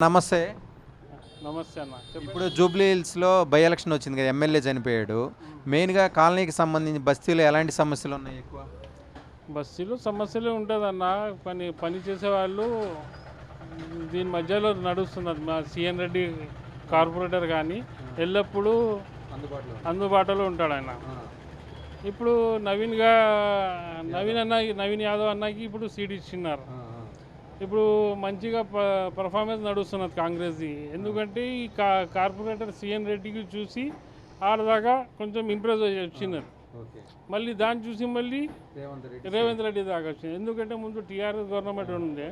నమస్తే. నమస్తే అన్న. ఇప్పుడు జూబ్లీ హిల్స్‌లో బై ఎలక్షన్ వచ్చింది కదా! ఎమ్మెల్యే చనిపోయాడు. మెయిన్‌గా కాలనీకి సంబంధించి బస్తీలో ఎలాంటి సమస్యలు ఉన్నాయి ఎక్కువ? బస్సులు సమస్యలే ఉంటుందన్న. పని చేసేవాళ్ళు దీని మధ్యలో నడుస్తున్నారు. మా సిఎన్ రెడ్డి కార్పొరేటర్ కానీ ఎల్లప్పుడూ అందుబాటులో ఉంటాడు ఆయన. ఇప్పుడు నవీన్ యాదవ్ అన్నకి ఇప్పుడు సీట్ ఇచ్చినారు. ఇప్పుడు మంచిగా పర్ఫార్మెన్స్ నడుస్తున్నది కాంగ్రెస్ది. ఎందుకంటే ఈ కార్పొరేటర్ సిఎన్ రెడ్డికి చూసి ఆడదాకా కొంచెం ఇంప్రెస్ వచ్చినది. మళ్ళీ దాన్ని చూసి మళ్ళీ రేవంత్ రెడ్డి దాకా వచ్చింది. ఎందుకంటే ముందు టీఆర్ఎస్ గవర్నమెంట్ ఉండే,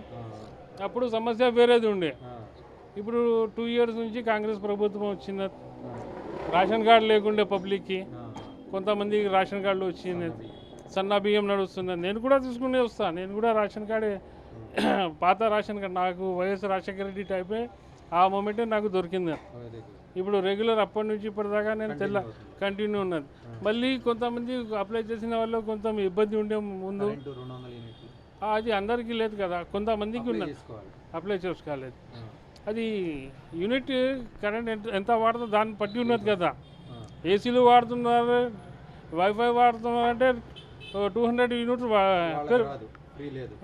అప్పుడు సమస్య వేరేది ఉండే. ఇప్పుడు 2 years నుంచి కాంగ్రెస్ ప్రభుత్వం వచ్చింది. రేషన్ కార్డు లేకుండే పబ్లిక్కి, కొంతమందికి రేషన్ కార్డులు వచ్చింది. సన్న బియ్యం నడుస్తున్నది. నేను కూడా తీసుకునే వస్తాను. నేను కూడా రేషన్ కార్డు, పాత రేషన్ కార్డు, నాకు వైఎస్ రాజశేఖర రెడ్డి టైపే ఆ మూమెంటే నాకు దొరికింది. ఇప్పుడు రెగ్యులర్ అప్పటి నుంచి ఇప్పటిదాకా నేను కంటిన్యూ ఉన్నది. మళ్ళీ కొంతమంది అప్లై చేసిన వాళ్ళు కొంత ఇబ్బంది ఉండే ముందు, అది అందరికీ లేదు కదా, కొంతమందికి ఉన్నది, అప్లై చేసుకోలేదు. అది యూనిట్ కరెంట్ ఎంత వాడుతుందో దాన్ని బట్టి ఉన్నది కదా. ఏసీలు వాడుతున్నారు, వైఫై వాడుతున్నారు అంటే 200 యూనిట్లు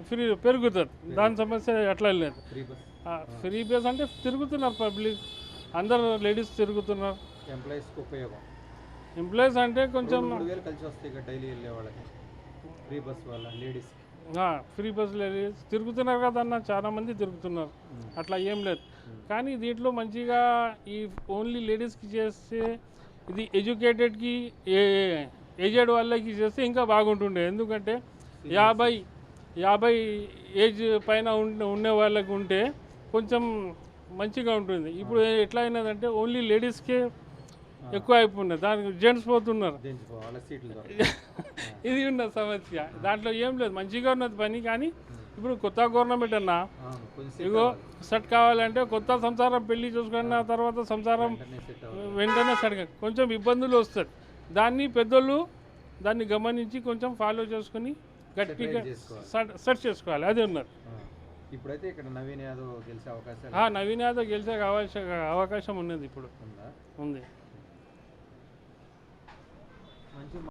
ఫ్రీ పెరుగుతుంది. దాని సమస్య ఎట్లా లేదు. ఫ్రీ బస్ అంటే తిరుగుతున్నారు పబ్లిక్, అందరు లేడీస్ తిరుగుతున్నారు. ఎంప్లాయీస్ అంటే కొంచెం ఫ్రీ బస్ లేడీస్ తిరుగుతున్నారు కదా అన్న, చాలా మంది తిరుగుతున్నారు. అట్లా ఏం లేదు. కానీ దీంట్లో మంచిగా ఈ ఓన్లీ లేడీస్కి చేస్తే, ఇది ఎడ్యుకేటెడ్కి ఏజెడ్ వాళ్ళకి చేస్తే ఇంకా బాగుంటుండే. ఎందుకంటే 50 ఏజ్ పైన ఉండే వాళ్ళకి ఉంటే కొంచెం మంచిగా ఉంటుంది. ఇప్పుడు ఎట్లా అయినదంటే ఓన్లీ లేడీస్కే ఎక్కువ అయిపోయినాయి, దానికి జెంట్స్ పోతున్నారు. ఇది ఉన్న సమస్య. దాంట్లో ఏం లేదు, మంచిగా ఉన్నది పని. కానీ ఇప్పుడు కొత్త గవర్నమెంట్ అన్నా, ఇగో సెట్ కావాలంటే కొత్త సంసారం పెళ్లి చూసుకున్న తర్వాత సంసారం వెంటనే సెట్, కొంచెం ఇబ్బందులు వస్తాయి. పెద్దోళ్ళు దాన్ని గమనించి కొంచెం ఫాలో చేసుకుని గట్టిగా సెట్ చేసుకోవాలి. అది ఉన్నది. ఇప్పుడైతే ఇక్కడ నవీన్ యాదవ్ గెలిచే అవకాశం ఉన్నది. ఇప్పుడు ఉంది.